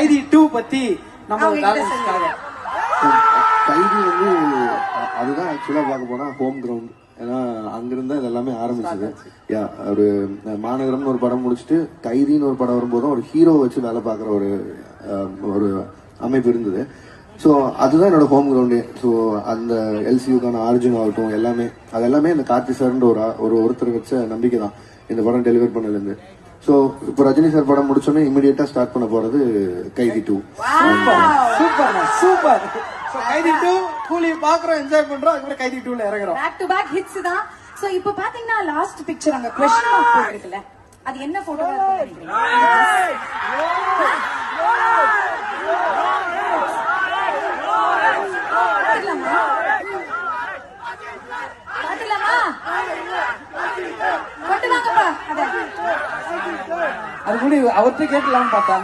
கைதி 2 பத்தி நம்ம கைதி வந்து அதுதான் ஆக்சுவலா பார்க்க போனா ஹோம் கிரவுண்ட். ஏன்னா அங்கிருந்தா இது எல்லாமே ஆரம்பிச்சது. ஒரு மாநகரம்னு ஒரு படம் முடிச்சுட்டு கைதின்னு ஒரு படம் வரும்போதும் ஒரு ஹீரோ வச்சு வேலை பார்க்குற ஒரு அமைப்பு இருந்தது. ஸோ அதுதான் என்னோட ஹோம் கிரவுண்டு. ஸோ அந்த எல்சியூக்கான ஆர்ஜுன் ஆகட்டும் எல்லாமே இந்த கார்த்தி சார்ன்ற ஒருத்தர் வச்ச நம்பிக்கை தான் இந்த படம் டெலிவர் பண்ணதுலேருந்து. ஸோ இப்போ ரஜினி சார் படம் முடிச்சோன்னே இமிடியேட்டா ஸ்டார்ட் பண்ண போறது கைதி 2. சூப்பர். கைதி 2 கூலி பாக்குறோம், என்ஜாய் பண்றோம். அதுக்கப்புறம் கைதி 2ல இறங்குறோம். பேக் டு பேக் ஹிட்ஸ் தான். சோ இப்போ பாத்தீங்கன்னா லாஸ்ட் பிக்சர் அங்க क्वेश्चन மார்க் போட்டுருக்குல, அது என்ன போட்டோ நினைக்கிறீங்க? அது கூட அவர்கிட்ட கேட்கலாம்னு பார்த்தா